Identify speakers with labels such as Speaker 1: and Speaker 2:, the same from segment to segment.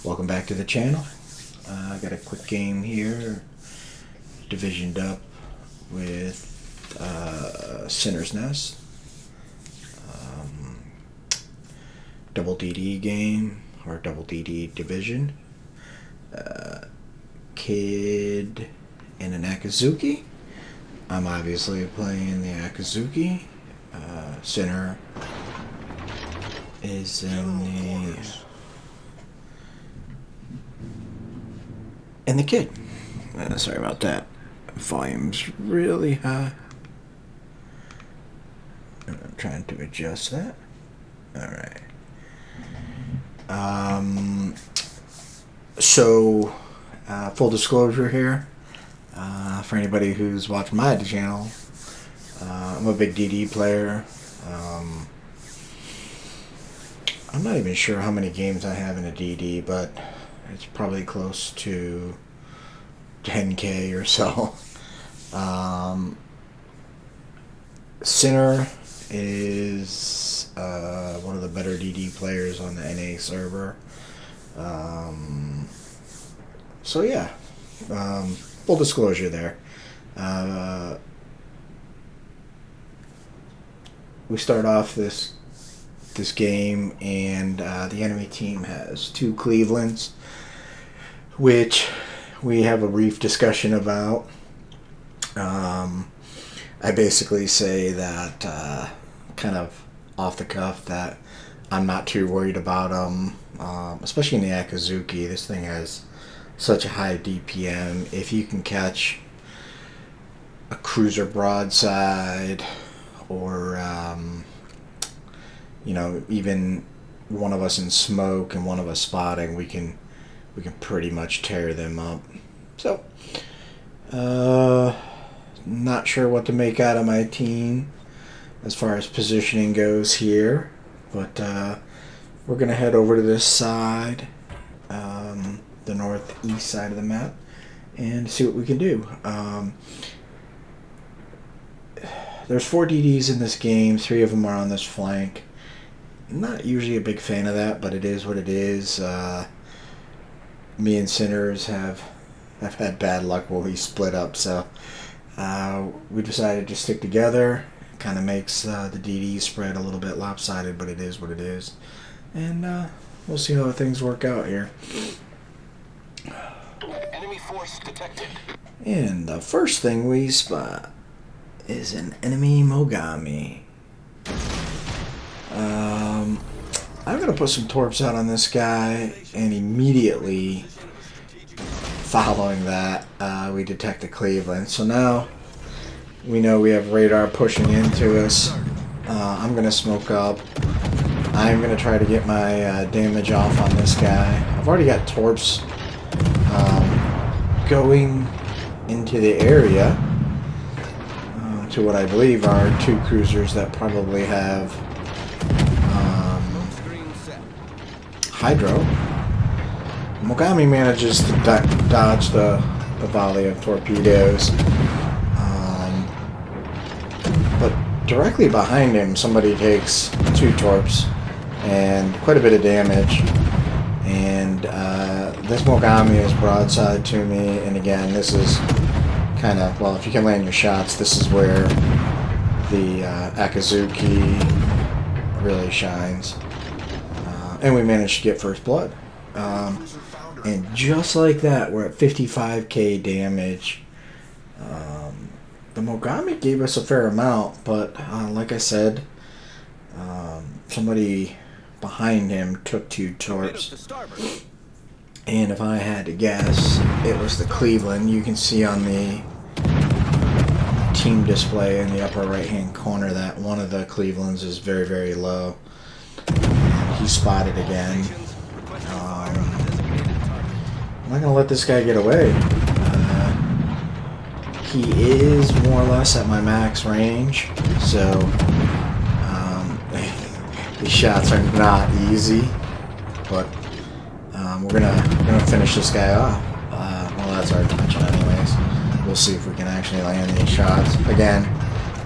Speaker 1: Welcome back to the channel. I got a quick game here, divisioned up with Sinner's Nest, double DD game, or double DD division, Kid and an Akizuki. I'm obviously playing the Akizuki. Sinner is in the Kid. Sorry about that. Volume's really high. I'm trying to adjust that. Alright. So, full disclosure here. For anybody who's watching my channel, I'm a big DD player. I'm not even sure how many games I have in a DD, but it's probably close to 10K or so. Sinner is one of the better DD players on the NA server. So yeah, full disclosure there. We start off this game, and the enemy team has two Clevelands, which we have a brief discussion about. I basically say that, kind of off the cuff, that I'm not too worried about them, especially in the Akizuki. This thing has such a high DPM. If you can catch a cruiser broadside, or even one of us in smoke and one of us spotting, we can pretty much tear them up. So, not sure what to make out of my team as far as positioning goes here, but we're gonna head over to this side, the northeast side of the map, and see what we can do. There's 4 DDs in this game. 3 of them are on this flank. Not usually a big fan of that, but it is what it is. Me and Sinners have had bad luck when we split up, so we decided to stick together. Kind of makes the DD spread a little bit lopsided, but it is what it is. And we'll see how things work out here.
Speaker 2: Enemy force detected.
Speaker 1: And the first thing we spot is an enemy Mogami. I'm going to put some torps out on this guy, and immediately following that, we detect a Cleveland. So now we know we have radar pushing into us. I'm going to smoke up. I'm going to try to get my damage off on this guy. I've already got torps going into the area to what I believe are 2 cruisers that probably have hydro. Mogami manages to dodge the volley of torpedoes, but directly behind him somebody takes 2 torps and quite a bit of damage, and this Mogami is broadside to me. And again, this is kind of, well, if you can land your shots, this is where the Akizuki really shines. And we managed to get first blood. And just like that, we're at 55k damage. The Mogami gave us a fair amount, but like I said, somebody behind him took 2 torps. And if I had to guess, it was the Cleveland. You can see on the team display in the upper right hand corner that one of the Clevelands is very, very low. He's spotted again. I'm not going to let this guy get away. He is more or less at my max range, so these shots are not easy, but we're gonna finish this guy off. Well, that's our intention anyways. We'll see if we can actually land these shots. Again,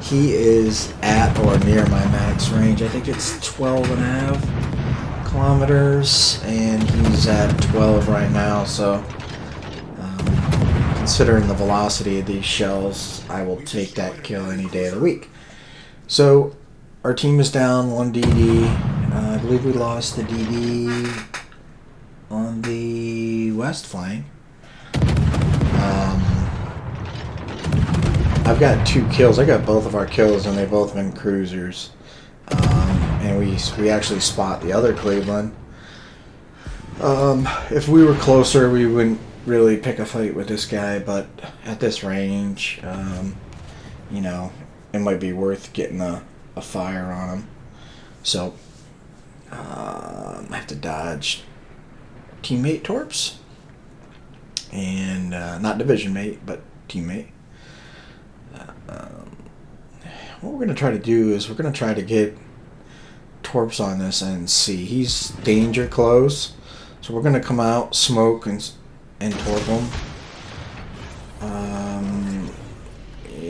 Speaker 1: he is at or near my max range. I think it's 12 and a half. kilometers, and he's at 12 right now, so considering the velocity of these shells, I will take that kill any day of the week. So our team is down 1 DD. I believe we lost the DD on the west flank. I've got 2 kills. I got both of our kills, and they've both been cruisers. And we actually spot the other Cleveland. If we were closer, we wouldn't really pick a fight with this guy, but at this range, you know, it might be worth getting a fire on him. So I have to dodge teammate torps, and not division mate, but teammate. What we're going to try to do is we're going to try to get torps on this NC. He's danger close, so we're going to come out, smoke, and torp him.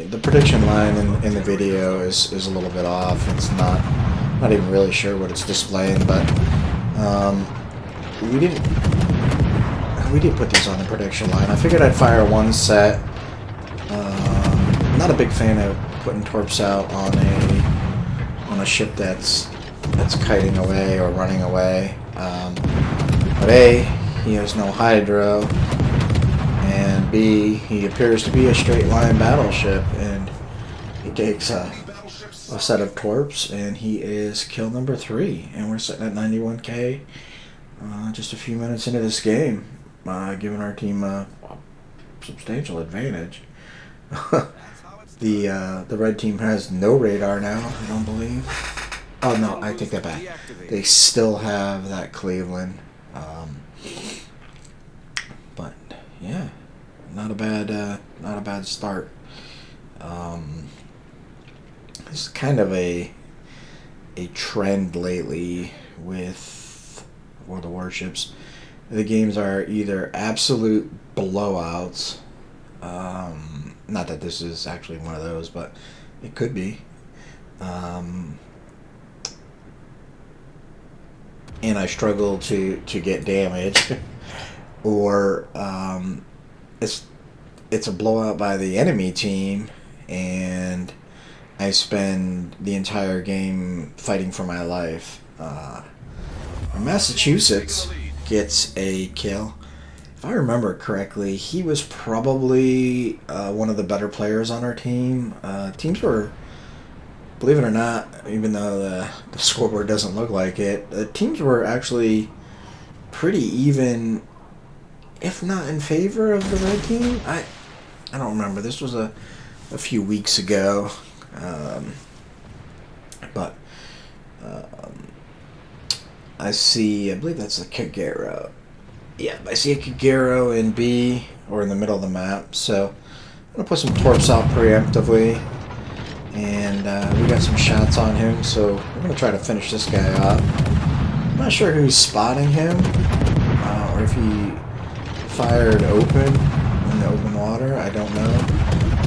Speaker 1: The prediction line in the video is a little bit off. It's not even really sure what it's displaying, but we did put these on the prediction line. I figured I'd fire one set. Not a big fan of putting torps out on a ship that's kiting away or running away. But A, he has no hydro, and B, he appears to be a straight line battleship, and he takes a set of torps, and he is kill number 3, and we're sitting at 91k just a few minutes into this game, giving our team a substantial advantage. The red team has no radar now, I don't believe. Oh no, I take that back. They still have that Cleveland. But yeah, not a bad start. It's kind of a trend lately with World of Warships. The games are either absolute blowouts. Not that this is actually one of those, but it could be. And I struggle to get damage, or it's a blowout by the enemy team, and I spend the entire game fighting for my life. Massachusetts gets a kill. If I remember correctly, he was probably one of the better players on our team. Teams were, believe it or not, even though the scoreboard doesn't look like it, the teams were actually pretty even, if not in favor of the red team. I don't remember. This was a few weeks ago. But I believe that's a Kagero. Yeah, I see a Kagero in B, or in the middle of the map, so I'm going to put some torps out preemptively, and we got some shots on him, so we're going to try to finish this guy up. I'm not sure who's spotting him, or if he fired open in the open water, I don't know.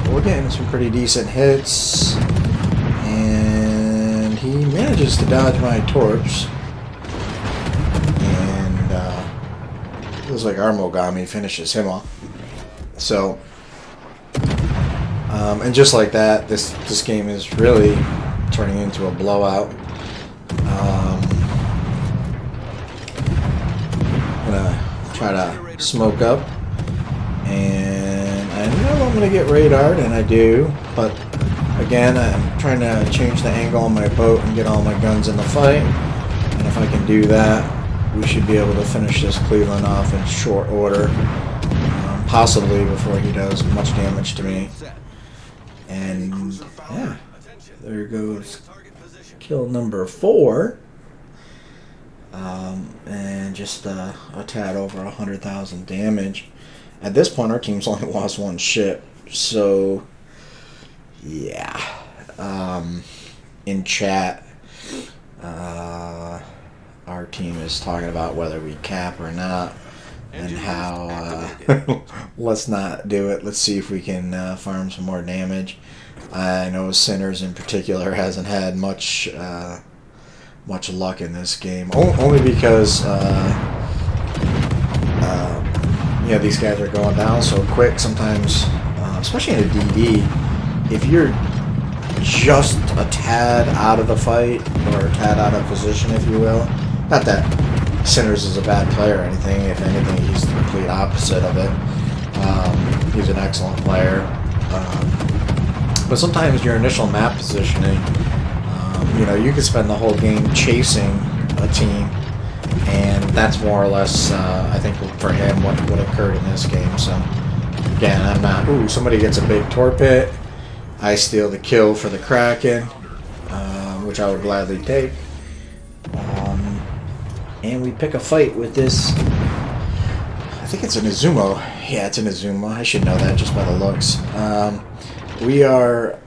Speaker 1: But we're getting some pretty decent hits, and he manages to dodge my torps. Looks like our Mogami finishes him off. So, and just like that, this game is really turning into a blowout. I'm gonna try to smoke up, and I know I'm gonna get radared, and I do. But again, I'm trying to change the angle on my boat and get all my guns in the fight. And if I can do that, we should be able to finish this Cleveland off in short order, possibly before he does much damage to me. And yeah, there goes kill number 4, and just a tad over 100,000 damage. At this point, our team's only lost 1 ship, so yeah. In chat, our team is talking about whether we cap or not, and how let's not do it. Let's see if we can farm some more damage. I know Sinners in particular hasn't had much much luck in this game. Only because you know, these guys are going down so quick. Sometimes, especially in a DD, if you're just a tad out of the fight or a tad out of position, if you will. Not that Sinners is a bad player or anything. If anything, he's the complete opposite of it. He's an excellent player. But sometimes your initial map positioning, you know, you could spend the whole game chasing a team, and that's more or less, I think, for him, what occurred in this game. So, again, I'm not... Ooh, somebody gets a big torpid. I steal the kill for the Kraken, which I would gladly take. And we pick a fight with this... I think it's an Izumo. Yeah, it's an Izumo. I should know that just by the looks. We are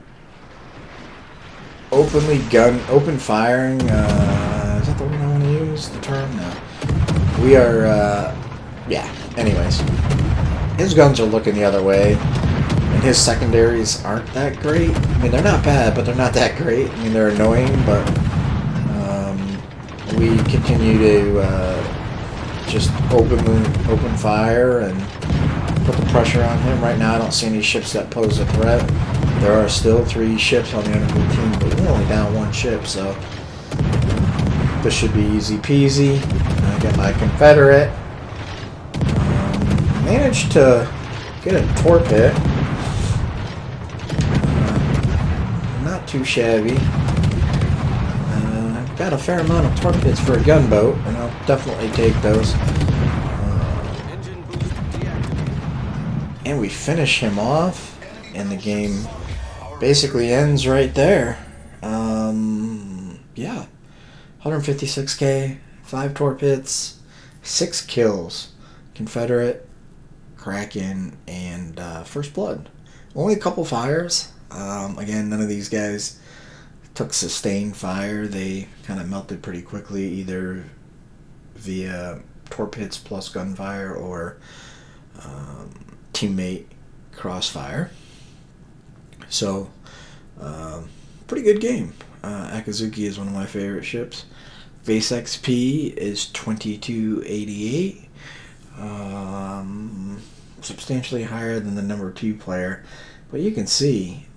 Speaker 1: open firing. Is that the word I want to use? The term? No. We are, yeah. Anyways. His guns are looking the other way. And his secondaries aren't that great. I mean, they're not bad, but they're not that great. I mean, they're annoying, but we continue to just open fire and put the pressure on him. Right now, I don't see any ships that pose a threat. There are still 3 ships on the enemy team, but we're only down 1 ship, so this should be easy peasy. I get my Confederate. Managed to get a torpid. Not too shabby. Got a fair amount of torpedoes for a gunboat, and I'll definitely take those. And we finish him off, and the game basically ends right there. Yeah. 156k, 5 torpedoes, 6 kills. Confederate, Kraken, and First Blood. Only a couple fires. Again, none of these guys took sustained fire. They kind of melted pretty quickly, either via torpedoes plus gunfire or teammate crossfire. So, pretty good game. Akizuki is one of my favorite ships. Base XP is 2288. Substantially higher than the number 2 player. But you can see,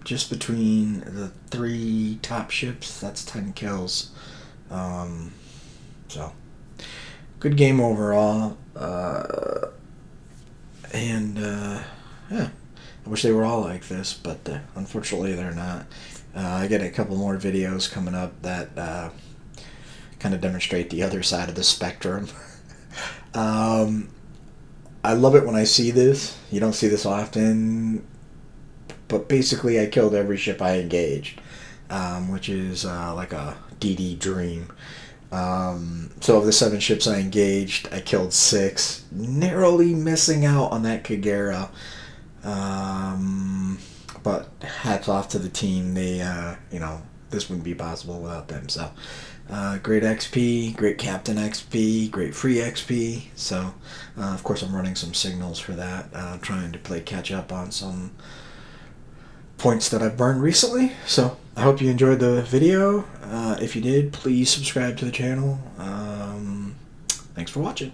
Speaker 1: just between the 3 top ships, that's 10 kills. So, good game overall. Yeah, I wish they were all like this, but unfortunately they're not. I get a couple more videos coming up that kind of demonstrate the other side of the spectrum. I love it when I see this. You don't see this often. But basically, I killed every ship I engaged, which is like a DD dream. So of the 7 ships I engaged, I killed 6, narrowly missing out on that Kagera. But hats off to the team. They, you know, this wouldn't be possible without them. So, great XP, great Captain XP, great free XP. So, of course, I'm running some signals for that, trying to play catch up on some points that I've burned recently. So I hope you enjoyed the video. If you did, please subscribe to the channel. Thanks for watching.